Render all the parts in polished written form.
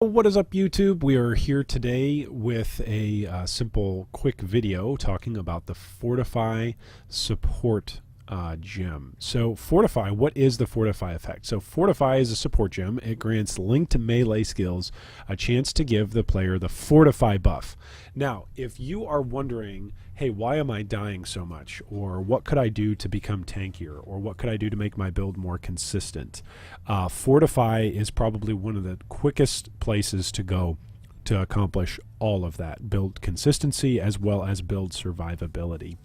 What is up, YouTube? We are here today with a simple quick video talking about the Fortify support gem. So Fortify, what is the Fortify effect? So Fortify is a support gem. It grants linked melee skills a chance to give the player the Fortify buff. Now, if you are wondering, hey, why am I dying so much? Or what could I do to become tankier? Or what could I do to make my build more consistent? Fortify is probably one of the quickest places to go to accomplish all of that. Build consistency as well as build survivability.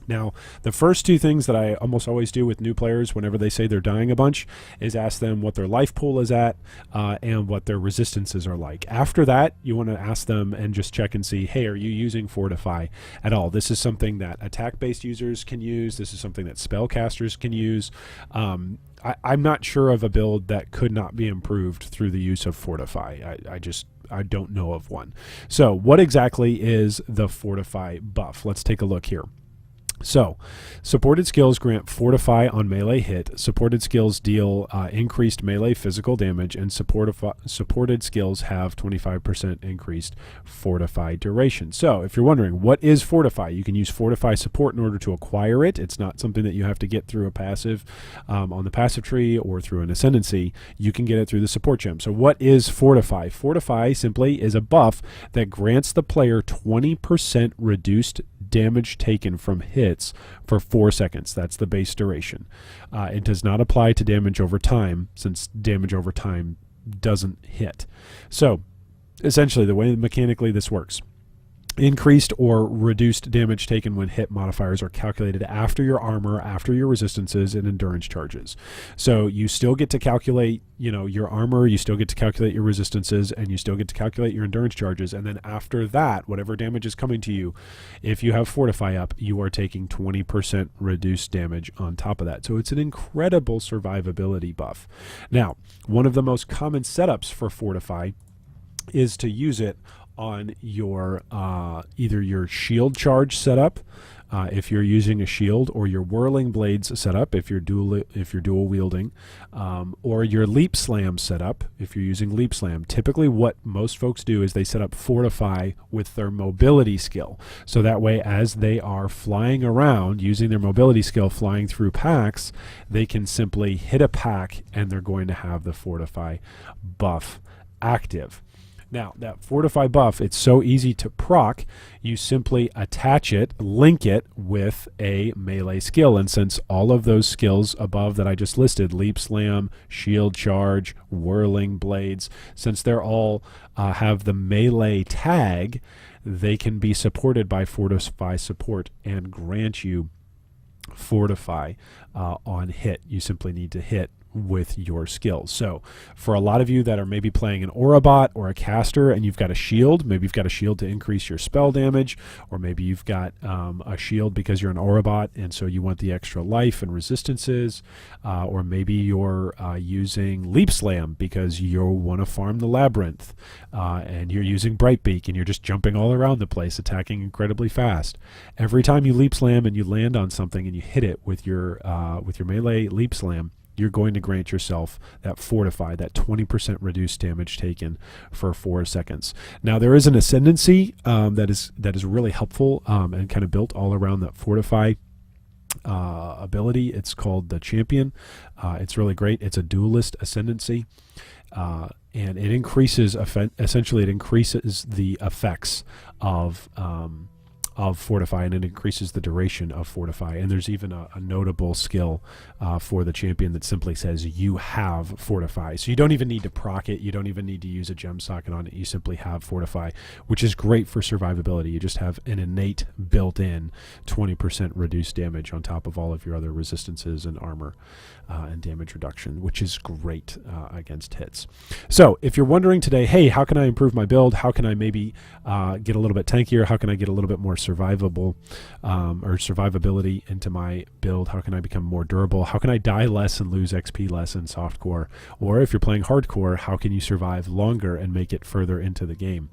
Now, the first two things that I almost always do with new players whenever they say they're dying a bunch is ask them what their life pool is at and what their resistances are like. After that, you want to ask them and just check and see, hey, are you using Fortify at all? This is something that attack-based users can use. This is something that spellcasters can use. I'm not sure of a build that could not be improved through the use of Fortify. I don't know of one. So what exactly is the Fortify buff? Let's take a look here. So, supported skills grant Fortify on melee hit. Supported skills deal increased melee physical damage, and supported skills have 25% increased Fortify duration. So, if you're wondering, what is Fortify? You can use Fortify support in order to acquire it. It's not something that you have to get through a passive on the passive tree or through an ascendancy. You can get it through the support gem. So, what is Fortify? Fortify simply is a buff that grants the player 20% reduced damage taken from hits for 4 seconds. That's the base duration. It does not apply to damage over time, since damage over time doesn't hit. So essentially, the way mechanically this works: increased or reduced damage taken when hit modifiers are calculated after your armor, after your resistances, and endurance charges. So you still get to calculate, your armor, you still get to calculate your resistances, and you still get to calculate your endurance charges. And then after that, whatever damage is coming to you, if you have Fortify up, you are taking 20% reduced damage on top of that. So it's an incredible survivability buff. Now, one of the most common setups for Fortify is to use it on your either your shield charge setup, if you're using a shield, or your whirling blades setup if you're dual wielding, or your leap slam setup if you're using leap slam. Typically, what most folks do is they set up Fortify with their mobility skill, so that way as they are flying around using their mobility skill, flying through packs, they can simply hit a pack and they're going to have the Fortify buff active. Now, that Fortify buff, it's so easy to proc. You simply attach it, link it with a melee skill. And since all of those skills above that I just listed, Leap Slam, Shield Charge, Whirling Blades, since they're all have the melee tag, they can be supported by Fortify support and grant you Fortify on hit. You simply need to hit with your skills. So for a lot of you that are maybe playing an Aura bot or a caster and you've got a shield, maybe you've got a shield to increase your spell damage, or maybe you've got a shield because you're an Aura bot and so you want the extra life and resistances, or maybe you're using Leap Slam because you want to farm the Labyrinth, and you're using Brightbeak and you're just jumping all around the place, attacking incredibly fast. Every time you Leap Slam and you land on something and you hit it with your melee Leap Slam, you're going to grant yourself that Fortify, that 20% reduced damage taken for 4 seconds. Now, there is an ascendancy that is really helpful and kind of built all around that Fortify ability. It's called the Champion. It's really great. It's a duelist ascendancy. And it increases, essentially it increases the effects of Fortify, and it increases the duration of Fortify. And there's even a notable skill for the Champion that simply says you have Fortify. So you don't even need to proc it. You don't even need to use a gem socket on it. You simply have Fortify, which is great for survivability. You just have an innate built-in 20% reduced damage on top of all of your other resistances and armor and damage reduction, which is great against hits. So if you're wondering today, hey, how can I improve my build? How can I maybe get a little bit tankier? How can I get a little bit more survivable or survivability into my build? How can I become more durable? How can I die less and lose XP less in softcore? Or if you're playing hardcore, how can you survive longer and make it further into the game?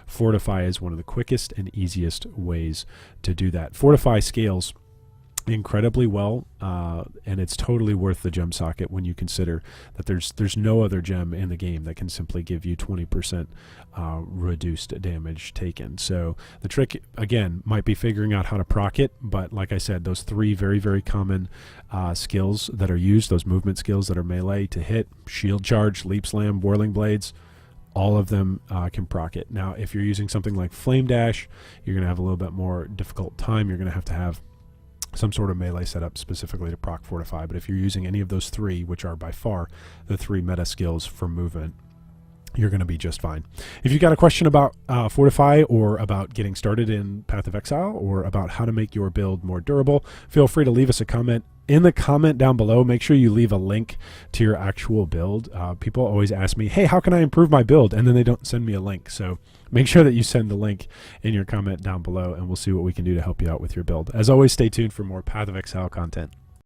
Fortify is one of the quickest and easiest ways to do that. Fortify scales incredibly well, and it's totally worth the gem socket when you consider that there's no other gem in the game that can simply give you 20% reduced damage taken. So the trick again might be figuring out how to proc it, but like I said, those three very, very common skills that are used, those movement skills that are melee to hit, shield charge, leap slam, whirling blades, all of them can proc it. Now if you're using something like flame dash, you're going to have a little bit more difficult time. You're going to have some sort of melee setup specifically to proc Fortify, but if you're using any of those three, which are by far the three meta skills for movement, you're going to be just fine. If you've got a question about Fortify, or about getting started in Path of Exile, or about how to make your build more durable, feel free to leave us a comment. In the comment down below, make sure you leave a link to your actual build. People always ask me, hey, how can I improve my build? And then they don't send me a link. So make sure that you send the link in your comment down below, and we'll see what we can do to help you out with your build. As always, stay tuned for more Path of Exile content.